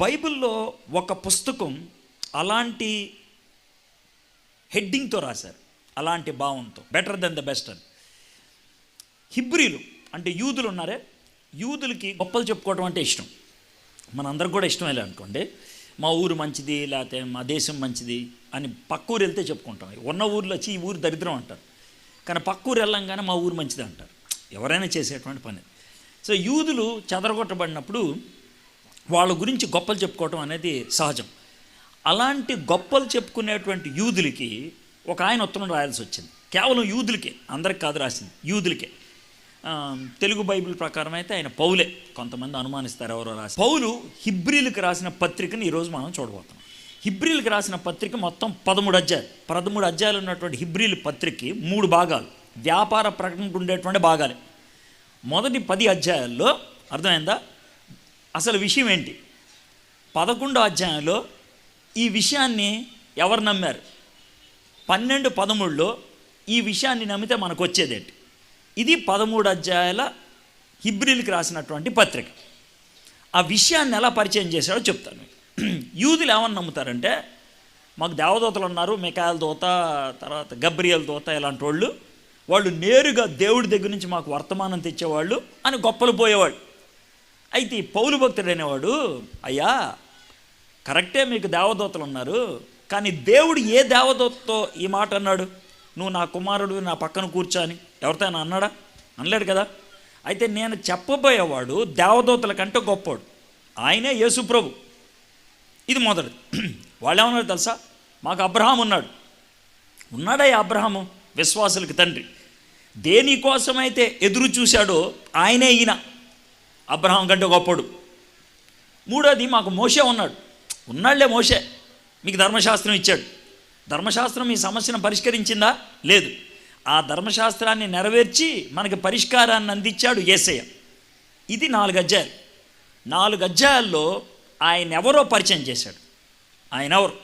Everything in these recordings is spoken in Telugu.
బైబిల్లో ఒక పుస్తకం అలాంటి హెడ్డింగ్తో రాశారు, అలాంటి భావంతో, బెటర్ దెన్ ద బెస్ట్ అని. హిబ్రీలు అంటే యూదులు ఉన్నారే, యూదులకి గొప్పలు చెప్పుకోవడం అంటే ఇష్టం. మనందరికి కూడా ఇష్టం వెళ్ళి అనుకోండి, మా ఊరు మంచిది లేకపోతే మా దేశం మంచిది అని పక్క ఊరు వెళ్తే చెప్పుకుంటాం. ఉన్న ఊర్లో వచ్చి ఈ ఊరు దరిద్రం అంటారు, కానీ పక్క ఊరు వెళ్ళంగానే మా ఊరు మంచిది అంటారు. ఎవరైనా చేసేటువంటి పని. సో యూదులు చెదరగొట్టబడినప్పుడు వాళ్ళ గురించి గొప్పలు చెప్పుకోవటం అనేది సహజం. అలాంటి గొప్పలు చెప్పుకునేటువంటి యూదులకి ఒక ఆయన ఉత్తరం రాయాల్సి వచ్చింది. కేవలం యూదులకే, అందరికి కాదు రాసింది, యూదులకే. తెలుగు బైబిల్ ప్రకారం అయితే ఆయన పౌలే, కొంతమంది అనుమానిస్తారు ఎవరో రాసి. పౌలు హిబ్రీలకు రాసిన పత్రికని ఈరోజు మనం చూడబోతున్నాం. హిబ్రీలకు రాసిన పత్రిక మొత్తం 13 అధ్యాయాలు ఉన్నటువంటి హిబ్రీల పత్రికకి 3 భాగాలు, వ్యాపార ప్రకటనకు ఉండేటువంటి భాగాలే. మొదటి 10 అధ్యాయాల్లో అర్థమైందా అసలు విషయం ఏంటి? 11వ అధ్యాయంలో ఈ విషయాన్ని ఎవరు నమ్మారు, 12, 13లో ఈ విషయాన్ని నమ్మితే మనకు వచ్చేదేంటి. ఇది 13 అధ్యాయాల హిబ్రీలకు రాసినటువంటి పత్రిక. ఆ విషయాన్ని ఎలా పరిచయం చేశాడో చెప్తాను. యూదులు ఏమని నమ్ముతారంటే, మాకు దేవదూతలు ఉన్నారు, మికాయల దూత, తర్వాత గబ్రియల్ దూత, ఇలాంటి వాళ్ళు నేరుగా దేవుడి దగ్గర నుంచి మాకు వర్తమానం తెచ్చేవాళ్ళు అని గొప్పలు పోయేవాళ్ళు. అయితే ఈ పౌలు భక్తుడు అనేవాడు, అయ్యా కరెక్టే మీకు దేవదూతలు ఉన్నారు, కానీ దేవుడు ఏ దేవదూతతో ఈ మాట అన్నాడు, నువ్వు నా కుమారుడు నా పక్కన కూర్చొని ఎవరితో అన్నాడా? అనలేడు కదా. అయితే నేను చెప్పబోయేవాడు దేవదూతల కంటే గొప్పవాడు, ఆయనే యేసు ప్రభు. ఇది మొదటిది. వాళ్ళు ఏమన్నారు తెలుసా, మాకు అబ్రహాం ఉన్నాడా? అబ్రహాము విశ్వాసులకి తండ్రి. దేనికోసమైతే ఎదురు చూశాడో ఆయనే ఈయన, అబ్రహాం కంటే గొప్పడు. మూడోది, మాకు మోషే ఉన్నాడులే, మోషే మీకు ధర్మశాస్త్రం ఇచ్చాడు. ధర్మశాస్త్రం ఈ సమస్యను పరిష్కరించిందా? లేదు. ఆ ధర్మశాస్త్రాన్ని నెరవేర్చి మనకి పరిష్కారాన్ని అందించాడు యేసయ్య. ఇది 4 అధ్యాయాలు. 4 అధ్యాయాల్లో ఆయన ఎవరో పరిచయం చేశాడు. ఆయన ఎవరు?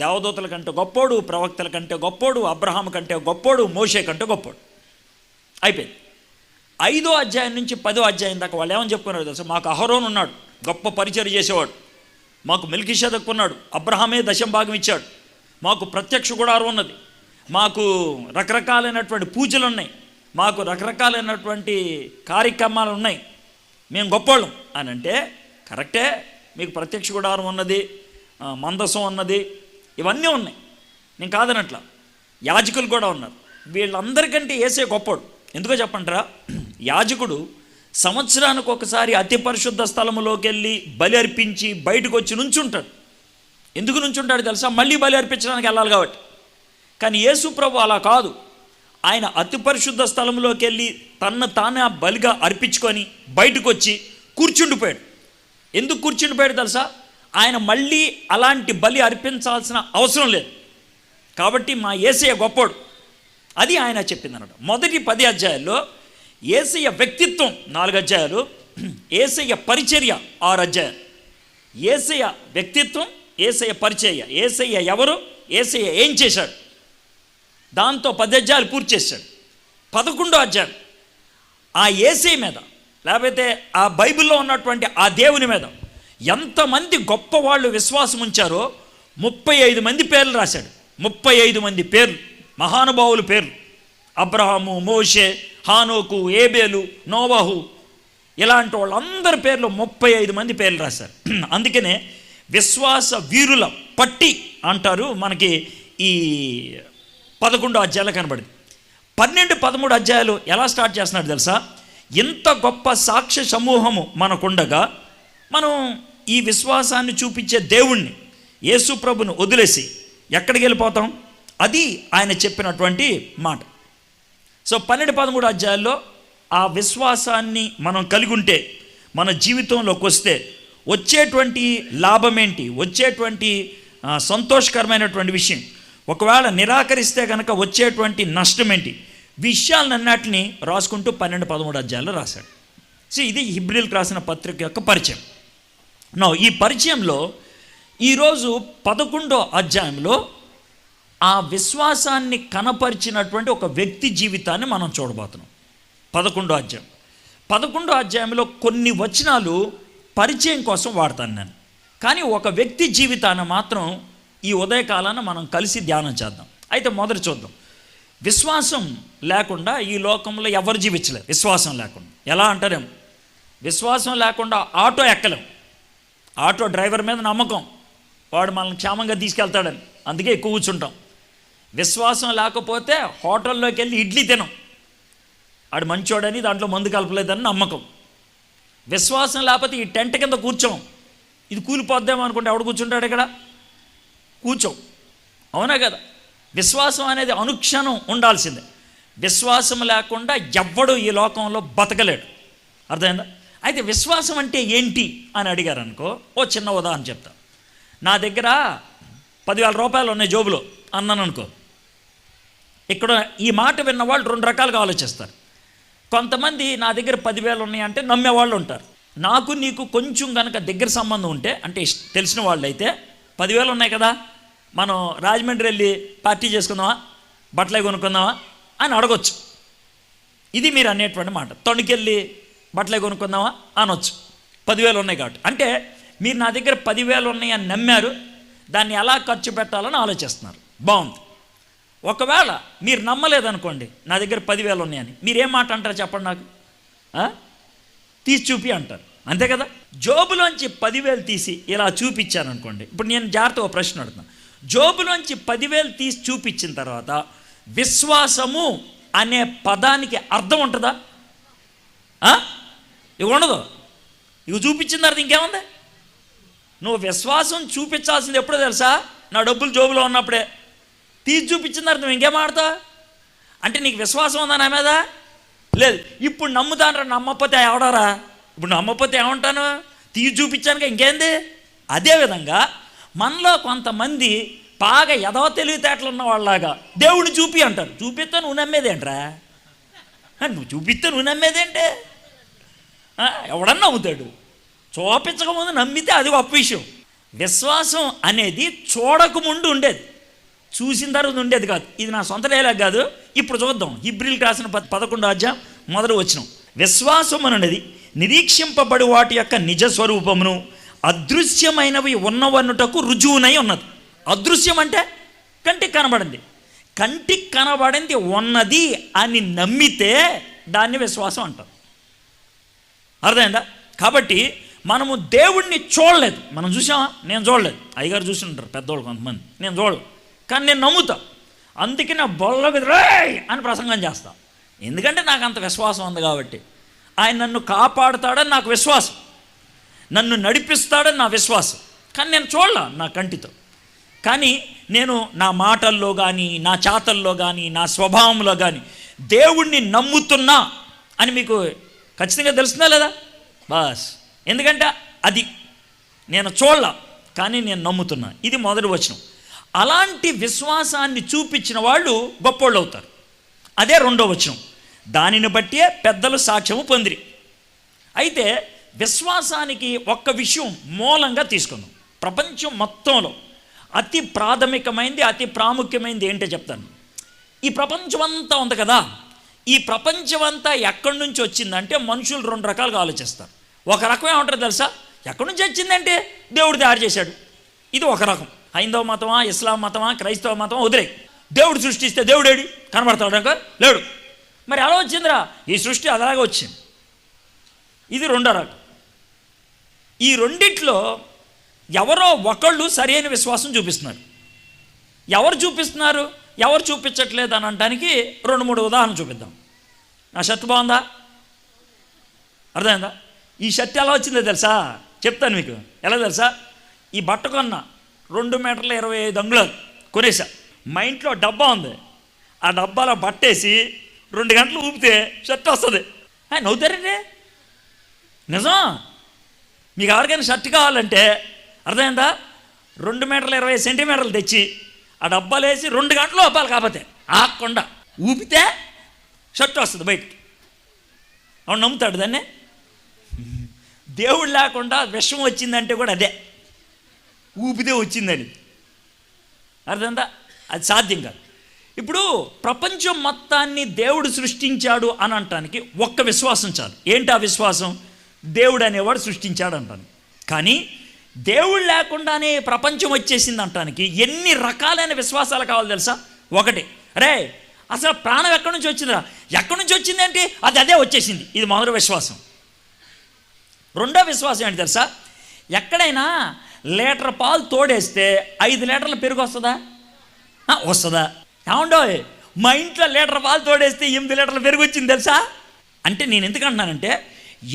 దేవదూతల కంటే గొప్పోడు, ప్రవక్తల కంటే గొప్పోడు, అబ్రహాం కంటే గొప్పోడు, మోషే కంటే గొప్పోడు. అయిపోయింది. 5వ అధ్యాయం నుంచి 10వ అధ్యాయం దాకా వాళ్ళు ఏమని చెప్పుకున్నారు తెలుసా, మాకు అహరోను ఉన్నాడు, గొప్ప పరిచర్య చేసేవాడు, మాకు మెల్కీషెదెకు ఉన్నాడు, అబ్రహామే దశం భాగం ఇచ్చాడు, మాకు ప్రత్యక్ష గుడారం ఉన్నది, మాకు రకరకాలైనటువంటి పూజలు ఉన్నాయి, మాకు రకరకాలైనటువంటి కార్యక్రమాలు ఉన్నాయి, మేము గొప్పవాళ్ళం అని అంటే కరెక్టే. మీకు ప్రత్యక్ష గుడారం ఉన్నది, మందసం ఉన్నది, ఇవన్నీ ఉన్నాయి, నేను కాదనట్లా. యాజకులు కూడా ఉన్నారు. వీళ్ళందరికంటే యేసే గొప్పవాడు. ఎందుకో చెప్పంటారా, యాజకుడు సంవత్సరానికి ఒకసారి అతి పరిశుద్ధ స్థలములోకి వెళ్ళి బలి అర్పించి బయటకు వచ్చి నుంచుంటాడు. ఎందుకు నుంచుంటాడు తెలుసా? మళ్ళీ బలి అర్పించడానికి వెళ్ళాలి కాబట్టి. కానీ యేసు ప్రభు అలా కాదు. ఆయన అతి పరిశుద్ధ స్థలంలోకి వెళ్ళి తన్ను తానే బలిగా అర్పించుకొని బయటకు వచ్చి కూర్చుండిపోయాడు. ఎందుకు కూర్చుండిపోయాడు తెలుసా? ఆయన మళ్ళీ అలాంటి బలి అర్పించాల్సిన అవసరం లేదు కాబట్టి మా యేసయ్య గొప్పోడు. అది ఆయన చెప్పింది అన్నమాట. మొదటి 10 అధ్యాయాల్లో యేసయ్య వ్యక్తిత్వం 4 అధ్యాయాలు, యేసయ్య పరిచర్య 6 అధ్యాయాలు. యేసయ్య వ్యక్తిత్వం, యేసయ్య పరిచర్య, యేసయ్య ఎవరు, యేసయ్య ఏం చేశాడు, దాంతో 10 అధ్యాయాలు పూర్తి చేశాడు. 11వ అధ్యాయం ఆ యేసయ్య మీద, లేకపోతే ఆ బైబిల్లో ఉన్నటువంటి ఆ దేవుని మీద ఎంతమంది గొప్ప వాళ్ళు విశ్వాసం ఉంచారో 35 మంది పేర్లు రాశాడు. 35 మంది పేర్లు, మహానుభావుల పేర్లు. అబ్రహాము, మోషే, హానోకు, ఏబేలు, నోవహు, ఇలాంటి వాళ్ళందరి పేర్లు 35 మంది పేర్లు రాశారు. అందుకనే విశ్వాస వీరుల పట్టి అంటారు మనకి ఈ 11వ అధ్యాయంలో కనబడింది. 12, 13 అధ్యాయాలు ఎలా స్టార్ట్ చేస్తున్నాడు తెలుసా? ఇంత గొప్ప సాక్ష్య సమూహము మనకుండగా మనం ఈ విశ్వాసాన్ని చూపించే దేవుణ్ణి, యేసు ప్రభుని వదిలేసి ఎక్కడికి వెళ్ళిపోతాం? అది ఆయన చెప్పినటువంటి మాట. సో 12, 13 అధ్యాయాల్లో ఆ విశ్వాసాన్ని మనం కలిగి ఉంటే, మన జీవితంలోకి వస్తే వచ్చేటువంటి లాభం ఏంటి, వచ్చేటువంటి సంతోషకరమైనటువంటి విషయం, ఒకవేళ నిరాకరిస్తే కనుక వచ్చేటువంటి నష్టం ఏంటి, విషయాలన్నిటిని రాసుకుంటూ 12, 13 అధ్యాయాల్లో రాశాడు. సో ఇది హిబ్రీలకు రాసిన పత్రిక యొక్క పరిచయం. ఈ పరిచయంలో ఈరోజు 11వ అధ్యాయంలో ఆ విశ్వాసాన్ని కనపరిచినటువంటి ఒక వ్యక్తి జీవితాన్ని మనం చూడబోతున్నాం. 11వ అధ్యాయం. 11వ అధ్యాయంలో కొన్ని వచనాలు పరిచయం కోసం వాడతాను నేను. కానీ ఒక వ్యక్తి జీవితాన్ని మాత్రం ఈ ఉదయకాలాన మనం కలిసి ధ్యానం చేద్దాం. అయితే మొదటి చూద్దాం. విశ్వాసం లేకుండా ఈ లోకంలో ఎవరు జీవించలేరు. విశ్వాసం లేకుండా ఎలా అంటారేమో, విశ్వాసం లేకుండా ఆటో ఎక్కలేం. ఆటో డ్రైవర్ మీద నమ్మకం, వాడు మనల్ని క్షేమంగా తీసుకెళ్తాడని, అందుకే ఎక్కువ కూర్చుంటాం. విశ్వాసం లేకపోతే హోటల్లోకి వెళ్ళి ఇడ్లీ తినం, ఆడు మంచోడని, దాంట్లో మందు కలపలేదని నమ్మకం. విశ్వాసం లేకపోతే ఈ టెంట్ కింద కూర్చోం, ఇది కూలిపోద్దామో అనుకుంటే ఎవడు కూర్చుంటాడు ఇక్కడ? కూర్చోం. అవునా కదా? విశ్వాసం అనేది అనుక్షణం ఉండాల్సిందే. విశ్వాసం లేకుండా ఎవ్వడు ఈ లోకంలో బతకలేడు. అర్థమైందా? అయితే విశ్వాసం అంటే ఏంటి అని అడిగారు అనుకో, ఓ చిన్న ఉదాహరణ చెప్తా. నా దగ్గర 10,000 రూపాయలు ఉన్నాయి జోబులో అన్నాను అనుకో. ఇక్కడ ఈ మాట విన్న వాళ్ళు 2 రకాలుగా ఆలోచిస్తారు. కొంతమంది నా దగ్గర 10,000 ఉన్నాయంటే నమ్మేవాళ్ళు ఉంటారు. నాకు నీకు కొంచెం కనుక దగ్గర సంబంధం ఉంటే, అంటే తెలిసిన వాళ్ళు అయితే 10,000 ఉన్నాయి కదా, మనం రాజమండ్రి వెళ్ళి పార్టీ చేసుకుందామా, బట్టలే కొనుక్కుందామా అని అడగొచ్చు. ఇది మీరు అనేటువంటి మాట. తొణికెళ్ళి బట్టలే కొనుక్కుందామా అనొచ్చు, 10,000 ఉన్నాయి కాబట్టి. అంటే మీరు నా దగ్గర 10,000 ఉన్నాయని నమ్మారు, దాన్ని ఎలా ఖర్చు పెట్టాలని ఆలోచిస్తున్నారు. బాగుంది. ఒకవేళ మీరు నమ్మలేదనుకోండి, నా దగ్గర 10,000 ఉన్నాయని, మీరేం మాట అంటారు చెప్పండి నాకు? తీసి చూపి అంటారు, అంతే కదా? జోబులోంచి 10,000 తీసి ఇలా చూపించాను అనుకోండి. ఇప్పుడు నేను జాగ్రత్తగా ప్రశ్న అడుగుతున్నాను. జోబులోంచి 10,000 తీసి చూపించిన తర్వాత విశ్వాసము అనే పదానికి అర్థం ఉంటుందా? ఇవి ఉండదు. ఇవి చూపించిన తర్వాత ఇంకేముంది? నువ్వు విశ్వాసం చూపించాల్సింది ఎప్పుడో తెలుసా? నా డబ్బులు జోబులో ఉన్నప్పుడే. తీసి చూపించిన తర్వాత నువ్వు ఇంకేం ఆడతా? అంటే నీకు విశ్వాసం ఉందా నా మీద? లేదు. ఇప్పుడు నమ్ముతానరా, నమ్మకపోతే ఎవడరా? ఇప్పుడు నమ్మకపోతే ఏమంటాను? తీసి చూపించానుగా, ఇంకేంది? అదేవిధంగా మనలో కొంతమంది బాగా ఎదవ తెలివితేటలు ఉన్న వాళ్ళలాగా దేవుడిని చూపి అంటారు. చూపిస్తే నువ్వు నమ్మేదేంట్రా? నువ్వు చూపిస్తే నువ్వు నమ్మేదేంటే? ఎవడన్నా నమ్ముతాడు. చూపించకముందు నమ్మితే అది గొప్ప విషయం. విశ్వాసం అనేది చూడకముందు ఉండేది, చూసిన తర్వాత ఉండేది కాదు. ఇది నా సొంత డైలాగ్ కాదు. ఇప్పుడు చూద్దాం. హెబ్రీయులకు రాసిన 11వ అధ్యాయం మొదటి వచనం. విశ్వాసం అనేది నిరీక్షింపబడి వాటి యొక్క నిజ స్వరూపమును అదృశ్యమైనవి ఉన్నవన్నుటకు రుజువునై ఉన్నది. అదృశ్యం అంటే కంటికి కనబడింది. కంటికి కనబడింది ఉన్నది అని నమ్మితే దాన్ని విశ్వాసం అంటారు. అర్థమైందా? కాబట్టి మనము దేవుణ్ణి చూడలేదు. మనం చూసామా? నేను చూడలేదు. అయ్యగారు చూసి ఉంటారు పెద్దవాళ్ళు కొంతమంది. నేను చూడలేదు, కానీ నేను నమ్ముతా. అందుకే నా బొల్లకి రేయ్ అని ప్రసంగం చేస్తా. ఎందుకంటే నాకు అంత విశ్వాసం ఉంది కాబట్టి. ఆయన నన్ను కాపాడుతాడని నాకు విశ్వాసం, నన్ను నడిపిస్తాడని నా విశ్వాసం. కానీ నేను చూడలా నా కంటితో. కానీ నేను నా మాటల్లో కానీ, నా చేతల్లో కానీ, నా స్వభావంలో కానీ దేవుణ్ణి నమ్ముతున్నా అని మీకు ఖచ్చితంగా తెలుస్తుందా లేదా? బాస్. ఎందుకంటే అది నేను చూడలా, కానీ నేను నమ్ముతున్నా. ఇది మొదటి వచనం. అలాంటి విశ్వాసాన్ని చూపించిన వాళ్ళు గొప్పోళ్ళు అవుతారు. అదే రెండో వచనం. దానిని బట్టే పెద్దలు సాక్ష్యము పొందిరి. అయితే విశ్వాసానికి ఒక్క విషయం మూలంగా తీసుకుందాం. ప్రపంచం మొత్తంలో అతి ప్రాథమికమైంది, అతి ప్రాముఖ్యమైనది ఏంటో చెప్తాను. ఈ ప్రపంచం అంతా ఉంది కదా, ఈ ప్రపంచం అంతా ఎక్కడి నుంచి వచ్చిందంటే మనుషులు 2 రకాలుగా ఆలోచిస్తారు. ఒక రకం ఏమంటారు తెలుసా? ఎక్కడి నుంచి వచ్చిందంటే దేవుడు తయారు చేశాడు. ఇది ఒక రకం. హైందవ మతమా, ఇస్లాం మతమా, క్రైస్తవ మతమా వదిలే. దేవుడు సృష్టిస్తే దేవుడేడి కనబడతాడు? లేడు. మరి ఎలా వచ్చిందిరా? ఈ సృష్టి అలాగే వచ్చింది. ఇది రెండో రకం. ఈ రెండిట్లో ఎవరో ఒకళ్ళు సరైన విశ్వాసం చూపిస్తున్నారు. ఎవరు చూపిస్తున్నారు, ఎవరు చూపించట్లేదు అని అనడానికి 2-3 ఉదాహరణలు చూపిద్దాం. నా షర్ట్ బాగుందా? అర్థమైందా? ఈ షర్ట్ ఎలా వచ్చిందో తెలుసా? చెప్తాను మీకు. ఎలా తెలుసా? ఈ బట్ట కొన్న 2 మీటర్ల 25 అంగుళాలు కొనేసా. మా ఇంట్లో డబ్బా ఉంది. ఆ డబ్బాలో బట్టేసి 2 గంటలు ఊపితే షర్ట్ వస్తుంది. నవ్వుతారండి, నిజం. మీకు ఎవరికైనా షర్ట్ కావాలంటే అర్థమైందా? 2 మీటర్ల 20 సెంటీమీటర్లు తెచ్చి ఆ డబ్బాలు వేసి 2 గంటలు ఊపాలి. కాకపోతే ఆకుండా ఊపితే షర్ట్ వస్తుంది బయటికి. అవును, నమ్ముతాడు దాన్ని. దేవుడు లేకుండా విషం వచ్చిందంటే కూడా అదే, ఊపితే వచ్చిందని. అర్థమైందా? అది సాధ్యం కాదు. ఇప్పుడు ప్రపంచం మొత్తాన్ని దేవుడు సృష్టించాడు అని అనటానికి ఒక్క విశ్వాసం చాలు. ఏంటి ఆ విశ్వాసం? దేవుడు అనేవాడు సృష్టించాడు అంటాను. కానీ దేవుడు లేకుండానే ప్రపంచం వచ్చేసింది అంటానికి ఎన్ని రకాలైన విశ్వాసాలు కావాలి తెలుసా? ఒకటి, రే అసలు ప్రాణం ఎక్కడి నుంచి వచ్చిందిరా, ఎక్కడి నుంచి వచ్చింది అంటే అదే వచ్చేసింది, ఇది మొదటి విశ్వాసం. రెండో విశ్వాసం ఏంటి తెలుసా? ఎక్కడైనా లీటర్ పాలు తోడేస్తే 5 లీటర్ల పెరుగు వస్తుందా? వస్తుందా? ఏమండో మా ఇంట్లో లీటర్ పాలు తోడేస్తే 8 లీటర్ల పెరుగు వచ్చింది తెలుసా? అంటే నేను ఎందుకంటున్నానంటే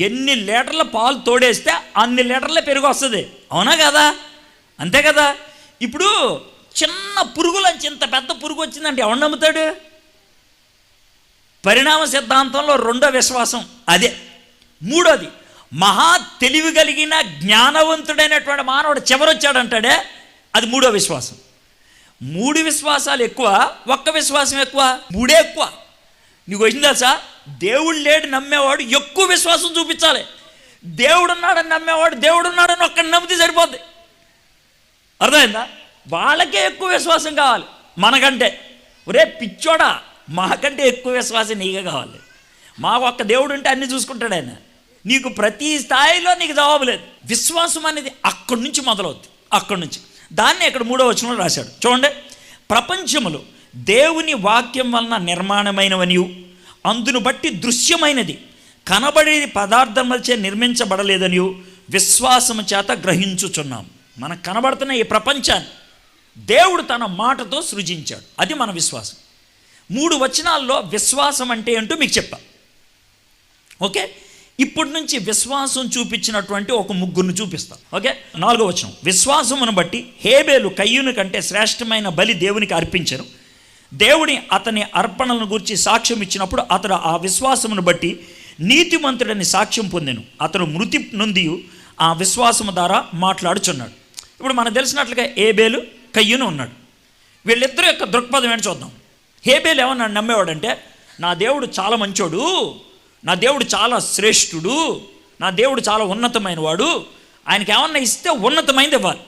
ఎన్ని లీటర్ల పాలు తోడేస్తే అన్ని లీటర్ల పెరుగు వస్తుంది, అవునా కదా? అంతే కదా. ఇప్పుడు చిన్న పురుగులంచి ఇంత పెద్ద పురుగు వచ్చిందంటే ఎవరు నమ్ముతాడు? పరిణామ సిద్ధాంతంలో రెండో విశ్వాసం అదే. మూడోది, మహా తెలివి కలిగిన జ్ఞానవంతుడైనటువంటి మానవుడు చివరొచ్చాడంటాడే, అది మూడో విశ్వాసం. 3 విశ్వాసాలు ఎక్కువ, ఒక్క విశ్వాసం ఎక్కువ, 3 ఎక్కువ. నీకు వచ్చింది తెలుసా? దేవుడు లేడు నమ్మేవాడు ఎక్కువ విశ్వాసం చూపించాలి. దేవుడు ఉన్నాడని నమ్మేవాడు దేవుడు ఉన్నాడని ఒక్కడిని నమ్మితే సరిపోద్ది. అర్థమైందా? వాళ్ళకే ఎక్కువ విశ్వాసం కావాలి మనకంటే. ఒరే పిచ్చోడా, మాకంటే ఎక్కువ విశ్వాసం నీకే కావాలి. మాకు ఒక్క దేవుడు ఉంటే అన్నీ చూసుకుంటాడు ఆయన. నీకు ప్రతి స్థాయిలో నీకు జవాబు లేదు. విశ్వాసం అనేది అక్కడి నుంచి మొదలవుద్ది, అక్కడి నుంచి. దాన్ని ఇక్కడ 3వ వచనంలో రాశాడు చూడండి. ప్రపంచములు దేవుని వాక్యం వలన నిర్మాణమైనవనియు అందును బట్టి దృశ్యమైనది కనబడే పదార్థములచే నిర్మించబడలేదనియు విశ్వాసము చేత గ్రహించుచున్నాం. మనకు కనబడుతున్న ఈ ప్రపంచాన్ని దేవుడు తన మాటతో సృజించాడు, అది మన విశ్వాసం. 3 వచనాల్లో విశ్వాసం అంటే ఏంటో మీకు చెప్పా. ఓకే, ఇప్పటి నుంచి విశ్వాసం చూపించినటువంటి ఒక 3 చూపిస్తాం. ఓకే, 4వ వచనం, విశ్వాసమును బట్టి హేబేలు కయ్యూను కంటే శ్రేష్టమైన బలి దేవునికి అర్పించను. దేవుని అతని అర్పణలను గురించి సాక్ష్యం ఇచ్చినప్పుడు అతడు ఆ విశ్వాసమును బట్టి నీతిమంతుడని సాక్ష్యం పొందెను. అతను మృతి నొంది ఆ విశ్వాసము ద్వారా మాట్లాడుచున్నాడు. ఇప్పుడు మనకు తెలిసినట్లుగా హేబేలు కయ్యూను ఉన్నాడు. వీళ్ళిద్దరూ యొక్క దృక్పథం ఏంటి చూద్దాం. హేబేలు ఏమన్నాడు నమ్మేవాడంటే, నా దేవుడు చాలా మంచోడు, నా దేవుడు చాలా శ్రేష్ఠుడు, నా దేవుడు చాలా ఉన్నతమైన వాడు, ఆయనకి ఏమన్నా ఇస్తే ఉన్నతమైనది ఇవ్వాలి,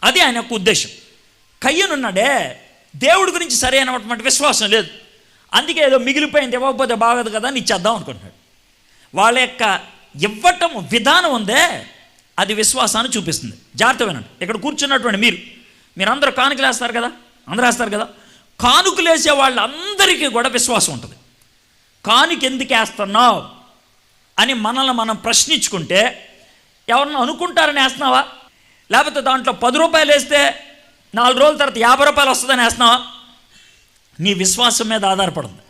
అది ఆయన యొక్క ఉద్దేశం. కయ్యూను ఉన్నాడే, దేవుడి గురించి సరైనటువంటి విశ్వాసం లేదు, అందుకే ఏదో మిగిలిపోయింది ఇవ్వకపోతే బాగోదు కదా అని ఇచ్చేద్దాం అనుకుంటున్నాడు. వాళ్ళ యొక్క ఇవ్వటం విధానం ఉందే, అది విశ్వాసాన్ని చూపిస్తుంది. జాగ్రత్త వినండి. ఇక్కడ కూర్చున్నటువంటి మీరందరూ కానుకలు వేస్తారు కదా, అందరూ వేస్తారు కదా. కానుకలు వేసే వాళ్ళందరికీ కూడా విశ్వాసం ఉంటుంది. కానుక ఎందుకు వేస్తున్నావు అని మనల్ని మనం ప్రశ్నించుకుంటే, ఎవరన్నా అనుకుంటారని వేస్తున్నావా? లేకపోతే దాంట్లో 10 రూపాయలు వేస్తే 4 రోజుల తర్వాత 50 రూపాయలు వస్తుందని వేస్తున్నావా? నీ విశ్వాసం మీద ఆధారపడింది.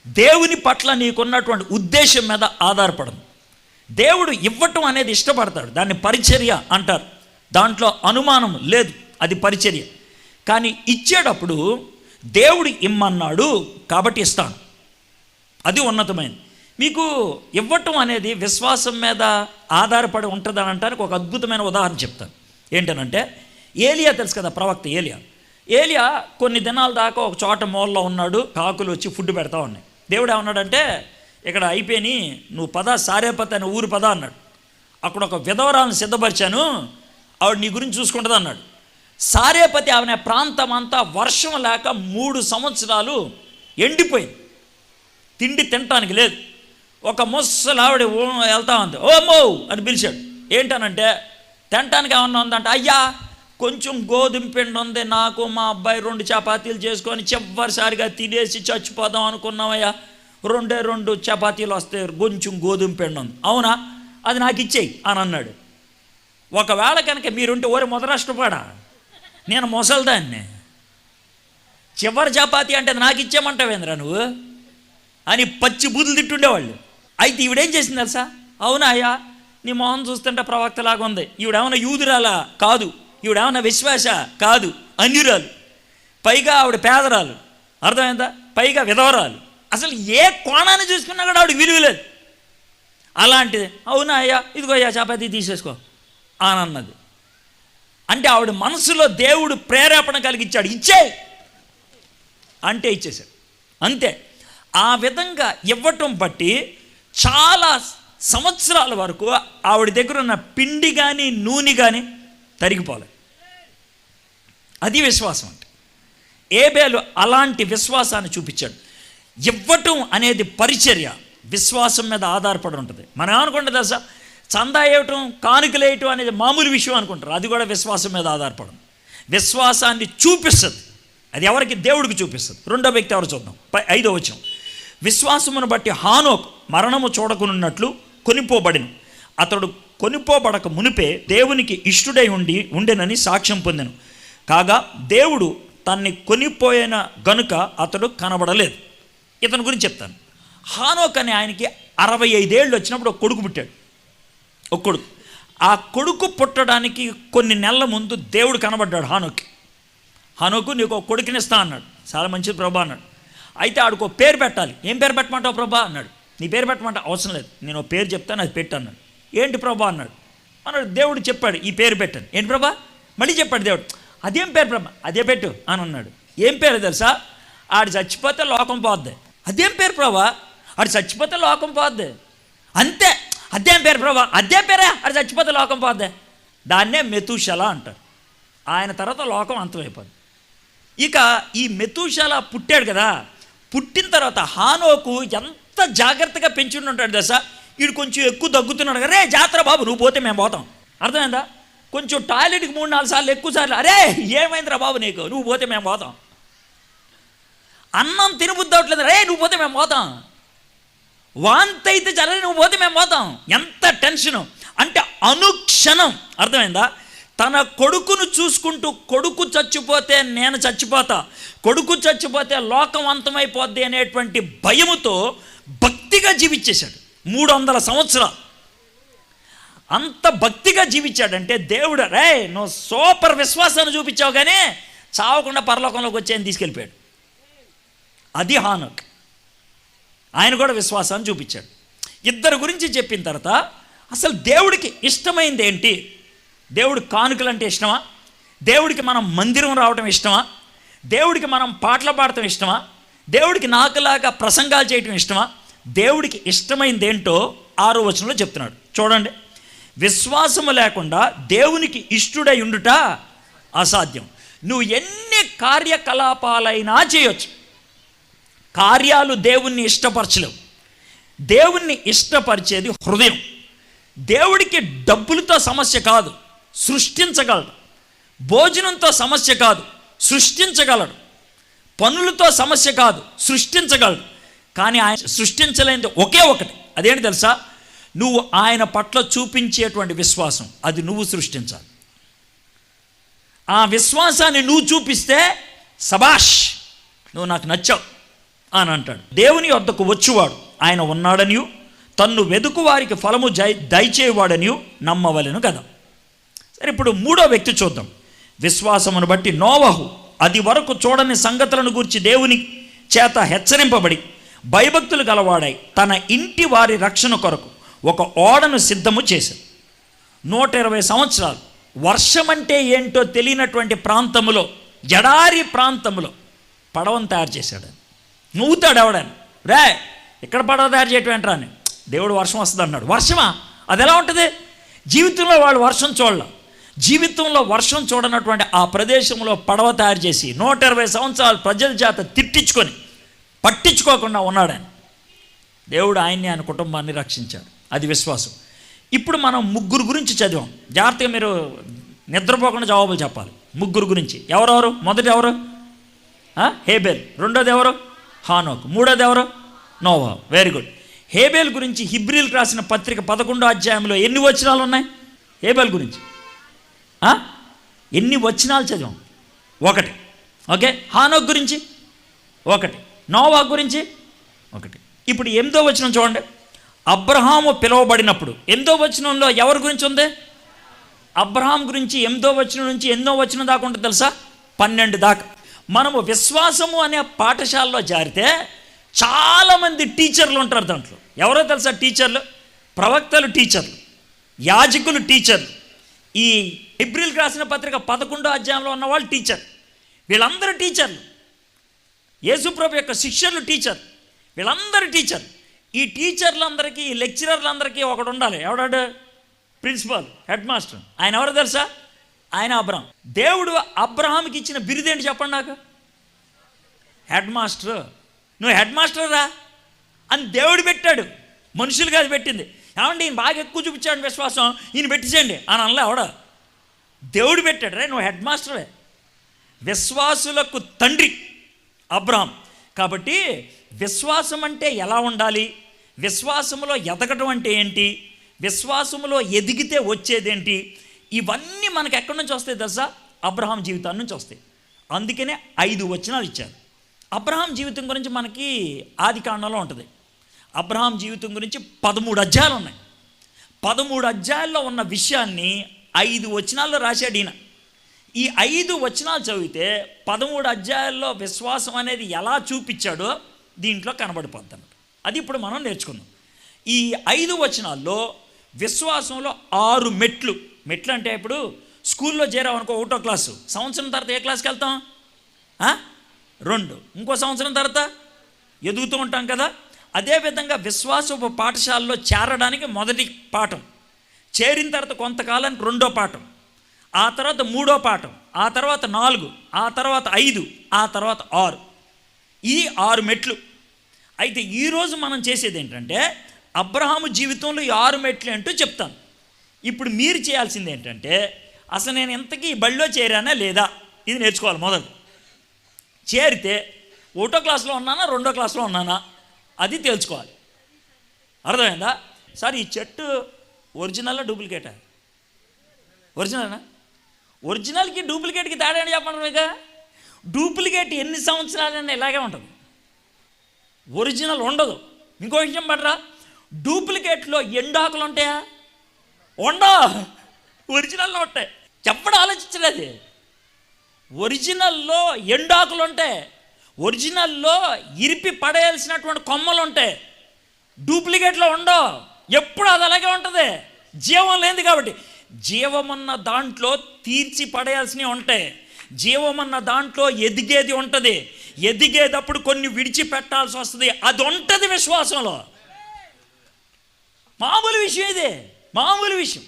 దేవుని పట్ల నీకున్నటువంటి ఉద్దేశం మీద ఆధారపడింది. దేవుడు ఇవ్వటం అనేది ఇష్టపడతాడు, దాన్ని పరిచర్య అంటారు, దాంట్లో అనుమానం లేదు, అది పరిచర్య. కానీ ఇచ్చేటప్పుడు దేవుడు ఇమ్మన్నాడు కాబట్టి ఇస్తాను, అది ఉన్నతమైనది. మీకు ఇవ్వటం అనేది విశ్వాసం మీద ఆధారపడి ఉంటుందని అంటానికి ఒక అద్భుతమైన ఉదాహరణ చెప్తాను. ఏంటనంటే, ఏలియా తెలుసు కదా, ప్రవక్త ఏలియా కొన్ని దినాల దాకా ఒక చోట మూలలో ఉన్నాడు, కాకులు వచ్చి ఫుడ్ పెడతా ఉన్నాయి. దేవుడు ఏమన్నాడంటే, ఇక్కడ అయిపోయి నువ్వు పద సారేపతి అనే ఊరు పద అన్నాడు. అక్కడ ఒక విధవరాలను సిద్ధపరిచాను, ఆవిడ నీ గురించి చూసుకుంటుంది అన్నాడు. సారేపతి ఆమె ప్రాంతం అంతా వర్షం లేక 3 సంవత్సరాలు ఎండిపోయింది, తిండి తినటానికి లేదు. ఒక ముసలి ఆవిడ వెళ్తా ఉంది, ఓ మో అని పిలిచాడు. ఏంటనంటే, తినటానికి ఏమన్నా ఉందంటే, అయ్యా కొంచెం గోధుమ పిండి ఉంది, నాకు మా అబ్బాయి 2 చపాతీలు చేసుకొని చివరిసారిగా తినేసి చచ్చిపోదాం అనుకున్నామయ్యా, 2 చపాతీలు వస్తే కొంచెం గోధుమ పిండి ఉంది, అవునా, అది నాకు ఇచ్చేయి అని అన్నాడు. ఒకవేళ కనుక మీరుంటే, ఓరే మొదలష్టపడా, నేను ముసలిదాన్ని, చివరి చపాతీ అంటే అది నాకు ఇచ్చేయమంటావేంద్రా నువ్వు అని పచ్చి బూతులు తిట్టుండేవాళ్ళు. అయితే ఈవిడేం చేసింది తెలుసా? అవునా అయ్యా, నీ మొహం చూస్తుంటే ప్రవక్తలాగా ఉంది, ఈవిడేమన్నా యూదురాలా? కాదు. ఈవిడేమన్నా విశ్వాస? కాదు, అన్యురాలు. పైగా ఆవిడ పేదరాలు, అర్థమైందా? పైగా విధవరాలు. అసలు ఏ కోణాన్ని చూసుకున్నా కూడా ఆవిడకి విలువలేదు. అలాంటిది అవునా అయ్యా, ఇదిగో అయ్యా చపాతీ తీసేసుకో అని అన్నది. అంటే ఆవిడ మనసులో దేవుడు ప్రేరేపణ కలిగించాడు, ఇచ్చేయి అంటే ఇచ్చేశాడు, అంతే. ఆ విధంగా ఇవ్వటం బట్టి చాలా సంవత్సరాల వరకు ఆవిడ దగ్గర ఉన్న పిండి కానీ నూనె కానీ తరిగిపోలే. అది విశ్వాసం అంటే. హేబేలు అలాంటి విశ్వాసాన్ని చూపించాడు. ఇవ్వటం అనేది పరిచర్య, విశ్వాసం మీద ఆధారపడి ఉంటుంది. మనం ఏమనుకుంటే తెలుసా, చందా వేయటం, కానుకలు వేయటం అనేది మామూలు విషయం అనుకుంటారు. అది కూడా విశ్వాసం మీద ఆధారపడదు. విశ్వాసాన్ని చూపిస్తుంది. అది ఎవరికి? దేవుడికి చూపిస్తుంది. రెండో వ్యక్తి ఎవరు చూద్దాం. 5వ వచనం. విశ్వాసమును బట్టి హానోకు మరణము చూడకున్నట్లు కొనిపోబడిను. అతడు కొనిపోబడక మునిపే దేవునికి ఇష్టుడై ఉండెనని సాక్ష్యం పొందెను. కాగా దేవుడు తన్ని కొనిపోయిన గనుక అతడు కనబడలేదు. ఇతని గురించి చెప్తాను. హానోక్ అనే ఆయనకి 65 ఏళ్ళు వచ్చినప్పుడు ఒక కొడుకు పుట్టాడు. ఒక కొడుకు. ఆ కొడుకు పుట్టడానికి కొన్ని నెలల ముందు దేవుడు కనబడ్డాడు హానోక్కి. హానోకు, నీకు ఒక కొడుకునిస్తా అన్నాడు. చాలా మంచిది ప్రభా అన్నాడు. అయితే ఆడికి ఒక పేరు పెట్టాలి. ఏం పేరు పెట్టమంటావు ప్రభా అన్నాడు. నీ పేరు పెట్టమంటే అవసరం లేదు, నేను ఒక పేరు చెప్తాను, అది పెట్టు అన్నాడు. ఏంటి ప్రభా అన్నాడు. అన్నాడు. దేవుడు చెప్పాడు ఈ పేరు పెట్టాను. ఏంటి ప్రభా? మళ్ళీ చెప్పాడు దేవుడు. అదేం పేరు ప్రభా? అదే పెట్టు అని అన్నాడు. ఏం పేరు తెలుసా? ఆడు చచ్చిపోతే లోకం పోద్ది. అదేం పేరు ప్రభా? ఆడు చచ్చిపోతే లోకం పోద్ది. అంతే. అదేం పేరు ప్రభా? అదే పేరే. ఆడు చచ్చిపోతే లోకం పోద్ది. దాన్నే మెతూషల అంటారు. ఆయన తర్వాత లోకం అంతమైపోద్ది. ఇక ఈ మెతూషల పుట్టాడు కదా, పుట్టిన తర్వాత హానోకు ఎంత జాగ్రత్తగా పెంచుండి ఉంటాడు దశ. వీడు కొంచెం ఎక్కువ దగ్గుతున్నాడు. అరే జాతర బాబు, నువ్వు పోతే మేము పోతాం. అర్థమైందా? కొంచెం టాయిలెట్కి 3-4 సార్లు ఎక్కువ సార్లు, అరే ఏమైందిరా బాబు నీకు, నువ్వు పోతే మేము పోతాం. అన్నం తినబుద్ధి అవట్లేదు, రే నువ్వు పోతే మేము పోతాం. వాంతి అయితే చల్ల, నువ్వు పోతే మేము పోతాం. ఎంత టెన్షను అంటే అనుక్షణం. అర్థమైందా? తన కొడుకును చూసుకుంటూ, కొడుకు చచ్చిపోతే నేను చచ్చిపోతా, కొడుకు చచ్చిపోతే లోకం అంతమైపోద్ది అనేటువంటి భయముతో భక్తిగా జీవించేశాడు 300 సంవత్సరాలు. అంత భక్తిగా జీవించాడంటే దేవుడు, రే నువ్వు సూపర్ విశ్వాసాన్ని చూపించావు కానీ చావకుండా పరలోకంలోకి వచ్చేయని తీసుకెళ్ళిపోయాడు. అది హానోక్. ఆయన కూడా విశ్వాసాన్ని చూపించాడు. ఇద్దరు గురించి చెప్పిన తర్వాత అసలు దేవుడికి ఇష్టమైంది ఏంటి? దేవుడి కానుకలు అంటే ఇష్టమా? దేవుడికి మనం మందిరం రావడం ఇష్టమా? దేవుడికి మనం పాటలు పాడటం ఇష్టమా? దేవుడికి నాకులాగా ప్రసంగాలు చేయటం ఇష్టమా? దేవుడికి ఇష్టమైంది ఏంటో 6వ వచనంలో చెప్తున్నాడు. చూడండి. విశ్వాసము లేకుండా దేవునికి ఇష్టుడై ఉండుట అసాధ్యం. నువ్వు ఎన్ని కార్యకలాపాలైనా చేయొచ్చు, కార్యాలు దేవుణ్ణి ఇష్టపరచలేవు. దేవుణ్ణి ఇష్టపరిచేది హృదయం. దేవుడికి డబ్బులతో సమస్య కాదు, సృష్టించగలడు. భోజనంతో సమస్య కాదు, సృష్టించగలడు. పనులతో సమస్య కాదు, సృష్టించగలడు. కానీ ఆయన సృష్టించలేనిది ఒకే ఒకటి. అదేంటి తెలుసా? నువ్వు ఆయన పట్ల చూపించేటువంటి విశ్వాసం. అది నువ్వు సృష్టించాలి. ఆ విశ్వాసాన్ని నువ్వు చూపిస్తే సబాష్, నువ్వు నాకు నచ్చావు అని అంటాడు. దేవుని వద్దకు వచ్చువాడు ఆయన ఉన్నాడనియు తన్ను వెదుకు వారికి ఫలము దయచేవాడనియు నమ్మవలెను కదా. సరే, ఇప్పుడు 3వ వ్యక్తి చూద్దాం. విశ్వాసమును బట్టి నోవహు అది వరకు చూడని సంగతులను గురించి దేవుని చేత హెచ్చరింపబడి భయభక్తులు గలవాడై తన ఇంటి వారి రక్షణ కొరకు ఒక ఓడను సిద్ధము చేశాడు. 120 సంవత్సరాలు వర్షం అంటే ఏంటో తెలియనటువంటి ప్రాంతములో, ఎడారి ప్రాంతములో పడవను తయారు చేశాడు. నవ్వుతాడు ఎవడని, రే ఇక్కడ పడవ తయారు చేయటం ఏంట్రా అని. దేవుడు వర్షం వస్తుంది అన్నాడు. వర్షమా? అది ఎలా ఉంటుంది? జీవితంలో వాళ్ళు వర్షం చూడాల. జీవితంలో వర్షం చూడనటువంటి ఆ ప్రదేశంలో పడవ తయారు చేసి 120 సంవత్సరాలు ప్రజల చేత తిట్టించుకొని పట్టించుకోకుండా ఉన్నాడని దేవుడు ఆయన్ని, ఆయన కుటుంబాన్ని రక్షించాడు. అది విశ్వాసం. ఇప్పుడు మనం 3 గురించి చదివాం. జాగ్రత్తగా మీరు నిద్రపోకుండా జవాబులు చెప్పాలి. 3 గురించి. ఎవరెవరు? మొదటి ఎవరు? హేబెల్. రెండోది ఎవరు? హానోక్. మూడోది ఎవరు? నోవహు. Very good. హేబెల్ గురించి హిబ్రీలకు రాసిన పత్రిక 11వ అధ్యాయంలో ఎన్ని వచనాలు ఉన్నాయి హేబెల్ గురించి? ఎన్ని వచనాలు చదివాం? 1. ఓకే. హానోక్ గురించి 1, నోవహు గురించి 1. ఇప్పుడు 8వ వచనం చూడండి. అబ్రహాము పిలువబడినప్పుడు 8వ వచనంలో ఎవరి గురించి ఉంది? అబ్రహాం గురించి. 8వ వచనం నుంచి 8వ వచనం దాకా ఉంటుంది తెలుసా? 12 దాకా. మనము విశ్వాసము అనే పాఠశాలలో జారితే చాలామంది టీచర్లు ఉంటారు దాంట్లో. ఎవరో తెలుసా? టీచర్లు, ప్రవక్తలు టీచర్లు, యాజకులు టీచర్లు. ఈ హెబ్రీలకు రాసిన పత్రిక 11వ అధ్యాయంలో ఉన్న వాళ్ళు టీచర్. వీళ్ళందరూ టీచర్లు. యేసుప్రభు యొక్క శిష్యులు టీచర్. వీళ్ళందరూ టీచర్. ఈ టీచర్లందరికీ, ఈ లెక్చరర్లందరికీ ఒకడు ఉండాలి. ఎవడాడు? Principal, head master. ఆయన ఎవరో తెలుసా? ఆయన అబ్రహాం. దేవుడు అబ్రహాంకి ఇచ్చిన బిరుదేంటి చెప్పండి నాకు? Head master. నువ్వు హెడ్ మాస్టర్ రా అని దేవుడు పెట్టాడు, మనుషులు కాదు పెట్టింది. ఏమండి ఈయన బాగా ఎక్కువ చూపించాడు విశ్వాసం, ఈయన పెట్టించండి అని అనలే ఆవిడ. దేవుడు పెట్టాడు రే, నువ్వు హెడ్ మాస్టర్వే, విశ్వాసులకు తండ్రి అబ్రహాం. కాబట్టి విశ్వాసం అంటే ఎలా ఉండాలి, విశ్వాసములో ఎదగటం అంటే ఏంటి, విశ్వాసములో ఎదిగితే వచ్చేదేంటి, ఇవన్నీ మనకు ఎక్కడి నుంచి వస్తాయి తెలుసా? అబ్రహాం జీవితాన్ని నుంచి వస్తాయి. అందుకనే 5 వచనాలు ఇచ్చారు. అబ్రహాం జీవితం గురించి మనకి ఆది కాండంలో ఉంటుంది. అబ్రహాం జీవితం గురించి 13 అధ్యాయాలు ఉన్నాయి. 13 అధ్యాయాల్లో ఉన్న విషయాన్ని 5 వచనాల్లో రాశాడు ఈయన. ఈ 5 వచనాలు చదివితే 13 అధ్యాయాల్లో విశ్వాసం అనేది ఎలా చూపించాడో దీంట్లో కనబడిపోద్ది అన్నమాట. అది ఇప్పుడు మనం నేర్చుకుందాం. ఈ 5 వచనాల్లో విశ్వాసంలో 6 మెట్లు. మెట్లు అంటే ఇప్పుడు స్కూల్లో చేరామనుకో 1వ క్లాసు, సంవత్సరం తర్వాత ఏ క్లాస్కి వెళ్తాం? 2. ఇంకో సంవత్సరం తర్వాత ఎదుగుతూ ఉంటాం కదా. అదేవిధంగా విశ్వాసపు పాఠశాలలో చేరడానికి మొదటి పాఠం, చేరిన తర్వాత కొంతకాలానికి 2వ పాఠం, ఆ తర్వాత 3వ పాఠం, ఆ తర్వాత 4, ఆ తర్వాత 5, ఆ తర్వాత 6. ఈ 6 మెట్లు. అయితే ఈరోజు మనం చేసేది ఏంటంటే అబ్రహాము జీవితంలో ఈ 6 మెట్లు ఏంటో చెప్తాను. ఇప్పుడు మీరు చేయాల్సింది ఏంటంటే అసలు నేను ఇంతకీ ఈ బడిలో చేరానా లేదా ఇది నేర్చుకోవాలి. మొదలు చేరితే 1వ క్లాస్లో ఉన్నానా 2వ క్లాస్లో ఉన్నానా అది తెలుసుకోవాలి. అర్థమైందా? సార్ ఈ చెట్టు ఒరిజినల్లా డూప్లికేటా? ఒరిజినల్నా? ఒరిజినల్కి డూప్లికేట్కి తేడా అని చెప్పండి మీకు. డూప్లికేట్ ఎన్ని సంవత్సరాలైనా ఇలాగే ఉంటుంది, ఒరిజినల్ ఉండదు. ఇంకో విషయం పడరా, డూప్లికేట్లో ఎండాకులు ఉంటాయా? ఉండవు, ఒరిజినల్లో ఉంటాయి. చెప్పడం ఆలోచించలేదు. ఒరిజినల్లో ఎండాకులు ఉంటాయి, ఒరిజినల్లో ఇరిపి పడేయాల్సినటువంటి కొమ్మలు ఉంటాయి, డూప్లికేట్లో ఉండవు. ఎప్పుడు అది అలాగే ఉంటుంది, జీవం లేనిది కాబట్టి. జీవమన్న దాంట్లో తీర్చి పడేయాల్సినవి ఉంటాయి, జీవమన్న దాంట్లో ఎదిగేది ఉంటుంది. ఎదిగేటప్పుడు కొన్ని విడిచిపెట్టాల్సి వస్తుంది, అది ఉంటుంది విశ్వాసంలో. మామూలు విషయం ఇదే, మామూలు విషయం,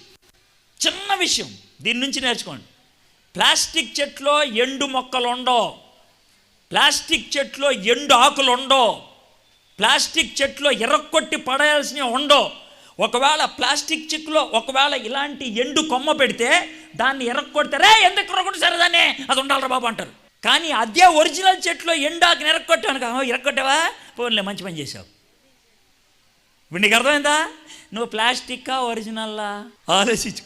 చిన్న విషయం. దీని నుంచి నేర్చుకోండి. ప్లాస్టిక్ చెట్లో ఎండు మొక్కలు ఉండవు, ప్లాస్టిక్ చెట్లో ఎండు ఆకులు ఉండవు, ప్లాస్టిక్ చెట్లో ఎర్రకొట్టి పడేయాల్సినవి ఉండవు. ఒకవేళ ప్లాస్టిక్ చెట్లో ఒకవేళ ఇలాంటి ఎండు కొమ్మ పెడితే దాన్ని ఎర్రకొడితే రే ఎందుకు ఎర్రకొట్టి సరేదాన్ని అది ఉండాలరా బాబు అంటారు. కానీ అదే ఒరిజినల్ చెట్లో ఎండాకుని ఎర్రకొట్టాను, ఎర్రకొట్టావా పోన్లే మంచి పని చేసావు. ఇప్పుడు నీకు అర్థమైందా? నువ్వు ప్లాస్టిక్కా ఒరిజినల్లా ఆలోచించు.